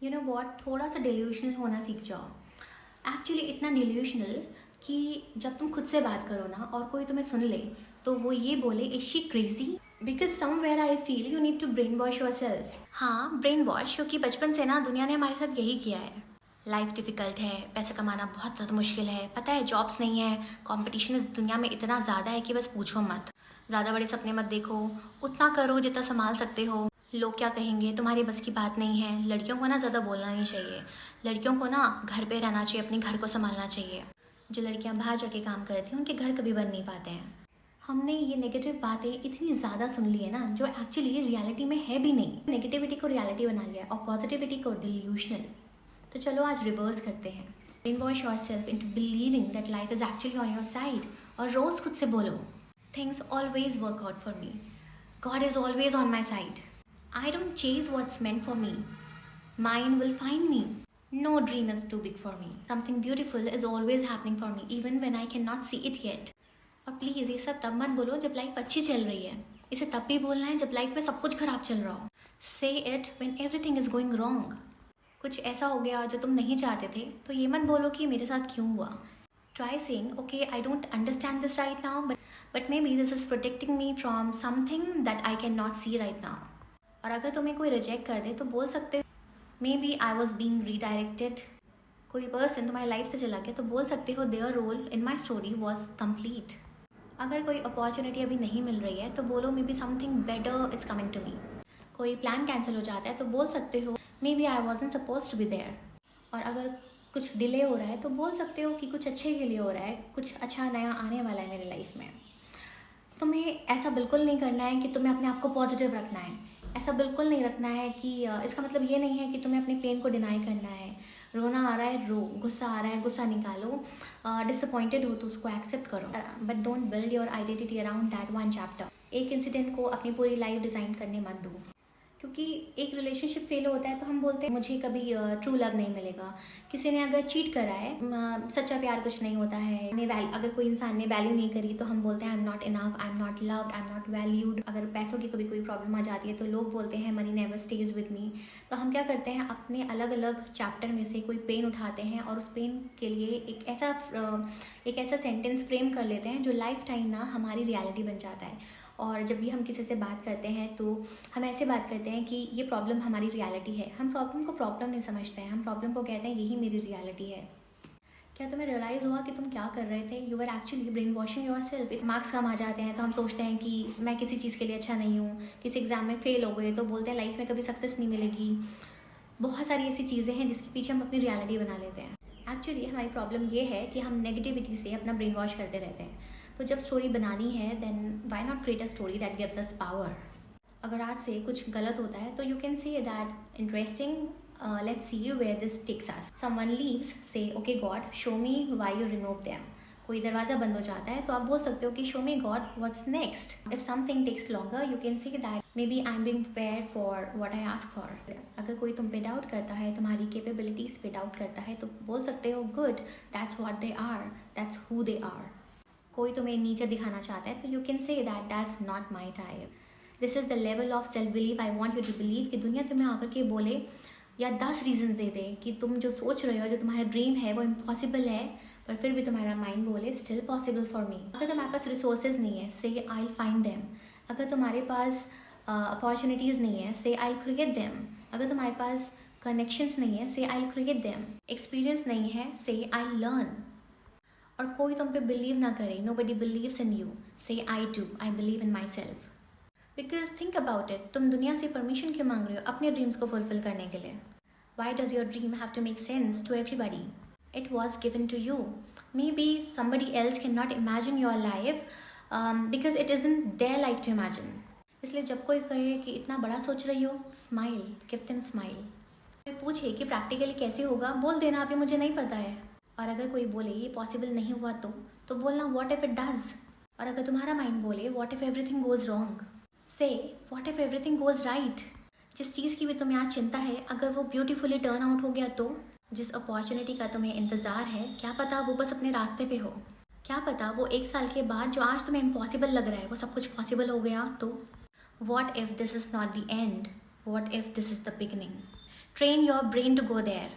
You know what, थोड़ा सा delusional होना सीख जाओ। एक्चुअली इतना डिल्यूशनल कि जब तुम खुद से बात करो ना और कोई तुम्हें सुन ले तो वो ये बोले is she crazy, because somewhere I feel you need to brainwash yourself. हाँ, ब्रेन वॉश, क्योंकि बचपन से ना दुनिया ने हमारे साथ यही किया है। लाइफ डिफ़िकल्ट है, पैसा कमाना बहुत ज़्यादा मुश्किल है, पता है जॉब्स नहीं है, कंपटीशन इस दुनिया में इतना ज़्यादा है कि बस पूछो मत। ज़्यादा बड़े सपने मत देखो, उतना करो जितना संभाल सकते हो। लोग क्या कहेंगे, तुम्हारी बस की बात नहीं है। लड़कियों को ना ज़्यादा बोलना नहीं चाहिए, लड़कियों को ना घर पे रहना चाहिए, अपने घर को संभालना चाहिए। जो लड़कियां बाहर जाके काम करती हैं उनके घर कभी बन नहीं पाते हैं। हमने ये नेगेटिव बातें इतनी ज़्यादा सुन ली है ना, जो एक्चुअली रियलिटी में है भी नहीं। नेगेटिविटी को रियलिटी बना लिया और पॉजिटिविटी को डिल्यूशनल। तो चलो आज रिवर्स करते हैं। Brain wash yourself into believing that life is actually on your side. और रोज़ खुद से बोलो, things always work out for me, God is always on my side, I don't chase what's meant for me. Mine will find me. No dream is too big for me. Something beautiful is always happening for me, even when I cannot see it yet. और please ये सब तब मत बोलो जब life अच्छी चल रही है, इसे तब भी बोलना है जब लाइफ में सब कुछ खराब चल रहा हो। Say it when everything is going wrong. कुछ ऐसा हो गया जो तुम नहीं चाहते थे तो ये मत बोलो कि मेरे साथ क्यों हुआ। Try saying, okay, I don't understand this right now, but maybe this is protecting me from something that I cannot see right now. और अगर तुम्हें कोई रिजेक्ट कर दे तो बोल सकते हो, maybe I was being redirected. कोई पर्सन तुम्हारी लाइफ से चला गया तो बोल सकते हो their role in my story was complete. अगर कोई अपॉर्चुनिटी अभी नहीं मिल रही है तो बोलो maybe something better is coming to me. कोई प्लान कैंसिल हो जाता है तो बोल सकते हो maybe I wasn't supposed to be there. और अगर कुछ डिले हो रहा है तो बोल सकते हो कि कुछ अच्छे के लिए हो रहा है, कुछ अच्छा नया आने वाला है मेरी लाइफ में। तुम्हें ऐसा बिल्कुल नहीं करना है कि तुम्हें अपने आप को पॉजिटिव रखना है। ऐसा बिल्कुल नहीं रखना है कि इसका मतलब ये नहीं है कि तुम्हें अपने पेन को डिनाई करना है। रोना आ रहा है रो, गुस्सा आ रहा है गुस्सा निकालो, डिसअपॉइंटेड हो तो उसको एक्सेप्ट करो, but don't build your identity around that one chapter. एक इंसिडेंट को अपनी पूरी लाइफ डिज़ाइन करने मत दो। क्योंकि एक रिलेशनशिप फेल होता है तो हम बोलते हैं मुझे कभी ट्रू लव नहीं मिलेगा। किसी ने अगर चीट करा है, सच्चा प्यार कुछ नहीं होता है। अगर कोई इंसान ने वैल्यू नहीं करी तो हम बोलते हैं I am not enough, I am not loved, I am not valued. अगर पैसों की कभी कोई प्रॉब्लम आ जाती है तो लोग बोलते हैं money never stage with me. तो हम क्या करते हैं, अपने अलग अलग चैप्टर में से कोई पेन उठाते हैं और उस पेन के लिए एक ऐसा सेंटेंस फ्रेम कर लेते हैं जो लाइफ टाइम ना हमारी रियलिटी बन जाता है। और जब भी हम किसी से बात करते हैं तो हम ऐसे बात करते हैं कि ये प्रॉब्लम हमारी रियलिटी है। हम प्रॉब्लम को प्रॉब्लम नहीं समझते हैं, हम प्रॉब्लम को कहते हैं यही मेरी रियलिटी है। क्या तुम्हें रियलाइज़ हुआ कि तुम क्या कर रहे थे? You are actually brain washing yourself. Marks कम आ जाते हैं तो हम सोचते हैं कि मैं किसी चीज़ के लिए अच्छा नहीं हूँ। किसी एग्ज़ाम में फेल हो गए तो बोलते हैं लाइफ में कभी सक्सेस नहीं मिलेगी। बहुत सारी ऐसी चीज़ें हैं जिसके पीछे हम अपनी रियलिटी बना लेते हैं। एक्चुअली हमारी प्रॉब्लम ये है कि हम नेगेटिविटी से अपना ब्रेन वॉश करते रहते हैं। तो जब स्टोरी बनानी है then why not create a story that gives us power. अगर आज से कुछ गलत होता है तो you can say that interesting, let's see where this takes us. Someone leaves, say okay God show me why you remove them. कोई दरवाज़ा बंद हो जाता है तो आप बोल सकते हो कि show me God what's next. If something takes longer you can say that maybe I am being prepared for what I ask for. अगर कोई तुम पे डाउट करता है, तुम्हारी कैपेबिलिटीज़ पे डाउट करता है तो बोल सकते हो good, that's what they are, that's who they are. कोई तुम्हें नीचे दिखाना चाहता है तो you can say that that's not my type. This is the level of self believe I want you to believe. कि दुनिया तुम्हें आकर के बोले या 10 रीजंस दे दे कि तुम जो सोच रहे हो, जो तुम्हारा ड्रीम है वो इम्पॉसिबल है, पर फिर भी तुम्हारा माइंड बोले स्टिल पॉसिबल फॉर मी। अगर तुम्हारे पास रिसोर्सेज नहीं है, से आई फाइंड देम। अगर तुम्हारे पास अपॉर्चुनिटीज़ नहीं है, से आई क्रिएट देम। अगर तुम्हारे पास कनेक्शंस नहीं है, से आई क्रिएट देम। एक्सपीरियंस नहीं है, से आई लर्न। और कोई तुम पे बिलीव ना करे, nobody believes in you, say I do, I believe in myself. Because think about it, तुम दुनिया से परमिशन क्यों मांग रहे हो अपने ड्रीम्स को फुलफिल करने के लिए? Why does your dream have to make sense to everybody? It was given to you. Maybe somebody else cannot imagine your life because it isn't their life to imagine. इसलिए जब कोई कहे कि इतना बड़ा सोच रही हो, smile, give them smile. कोई पूछे कि प्रैक्टिकली कैसे होगा, बोल देना अभी मुझे नहीं पता है। और अगर कोई बोले ये पॉसिबल नहीं हुआ तो बोलना व्हाट इफ इट डज। और अगर तुम्हारा माइंड बोले what if everything goes wrong, say what if everything goes right. जिस चीज़ की भी तुम्हें आज चिंता है, अगर वो ब्यूटीफुली टर्न आउट हो गया तो? जिस अपॉर्चुनिटी का तुम्हें इंतज़ार है, क्या पता वो बस अपने रास्ते पे हो। क्या पता वो 1 साल के बाद जो आज तुम्हें इम्पॉसिबल लग रहा है वो सब कुछ पॉसिबल हो गया तो? What if this is not the end, what if this is the beginning. Train your brain to go there,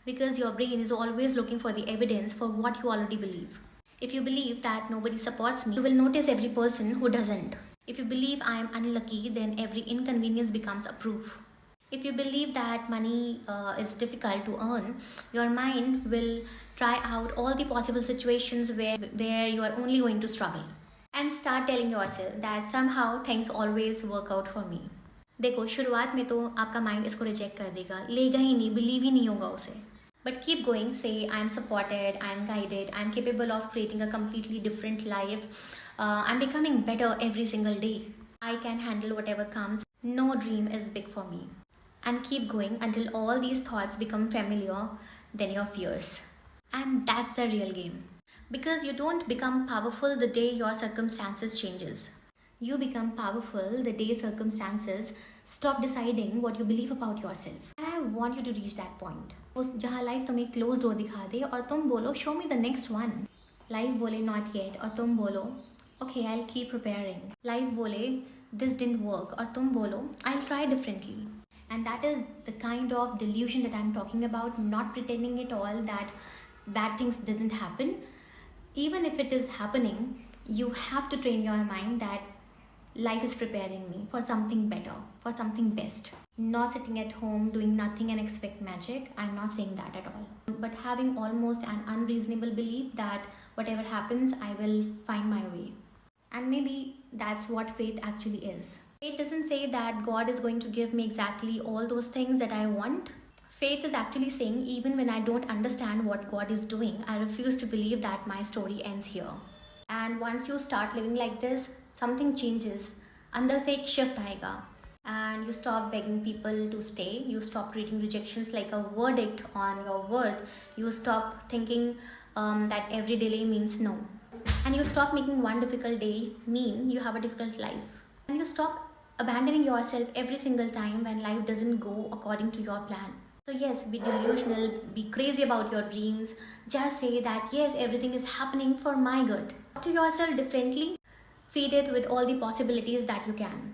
because your brain is always looking for the evidence for what you already believe. If you believe that nobody supports me, you will notice every person who doesn't. If you believe I am unlucky, then every inconvenience becomes a proof. If you believe that money is difficult to earn, your mind will try out all the possible situations where you are only going to struggle. And start telling yourself that somehow things always work out for me. देखो, शुरुआत में तो आपका mind इसको reject कर देगा, लेगा ही नहीं, बिलीव ही नहीं होगा उसे. But keep going, say, I'm supported, I'm guided, I'm capable of creating a completely different life. I'm becoming better every single day. I can handle whatever comes. No dream is big for me. And keep going until all these thoughts become familiar than your fears. And that's the real game. Because you don't become powerful the day your circumstances changes. You become powerful the day circumstances stop deciding what you believe about yourself. And I want you to reach that point. जहाँ life तुम्हें close door दिखा दे और तुम बोलो show me the next one. Life बोले not yet और तुम बोलो okay I will keep preparing. Life बोले दिस डिडंट वर्क और तुम बोलो I will try differently. And that is the kind of delusion that I'm talking about, not pretending at all that bad things doesn't happen. Even if it is happening, you have to train your mind that life is preparing me for something better, for something best. Not sitting at home doing nothing and expect magic. I'm not saying that at all. But having almost an unreasonable belief that whatever happens, I will find my way. And maybe that's what faith actually is. Faith doesn't say that God is going to give me exactly all those things that I want. Faith is actually saying even when I don't understand what God is doing, I refuse to believe that my story ends here. And once you start living like this, something changes. अंदर से एक shift आएगा. And you stop begging people to stay. You stop treating rejections like a verdict on your worth. You stop thinking that every delay means no. And you stop making one difficult day mean you have a difficult life. And you stop abandoning yourself every single time when life doesn't go according to your plan. So yes, be delusional, be crazy about your dreams. Just say that yes, everything is happening for my good. Talk to yourself differently. Feed it with all the possibilities that you can.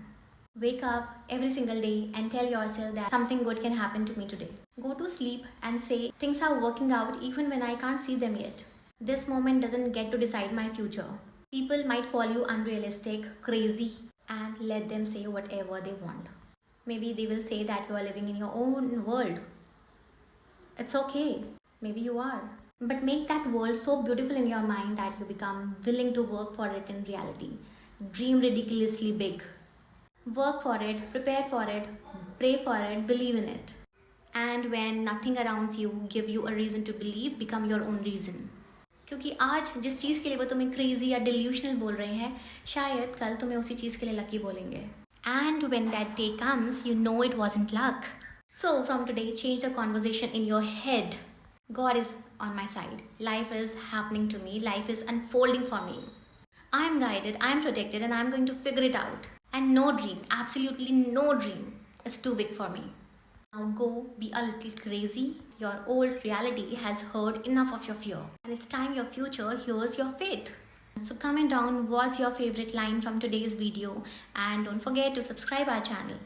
Wake up every single day and tell yourself that something good can happen to me today. Go to sleep and say things are working out even when I can't see them yet. This moment doesn't get to decide my future. People might call you unrealistic, crazy, and let them say whatever they want. Maybe they will say that you are living in your own world. It's okay. Maybe you are. But make that world so beautiful in your mind that you become willing to work for it in reality. Dream ridiculously big. Work for it, prepare for it, pray for it, believe in it. And when nothing around you give you a reason to believe, become your own reason. क्योंकि आज जिस चीज़ के लिए वो तुम्हें crazy या delusional बोल रहे हैं, शायद कल तुम्हें उसी चीज़ के लिए लकी बोलेंगे. And when that day comes, you know it wasn't luck. So from today, change the conversation in your head. God is on my side. Life is happening to me. Life is unfolding for me. I'm guided, I'm protected, and I'm going to figure it out. And no dream, absolutely no dream is too big for me. Now go be a little crazy. Your old reality has heard enough of your fear. And it's time your future hears your faith. So comment down what's your favorite line from today's video. And don't forget to subscribe our channel.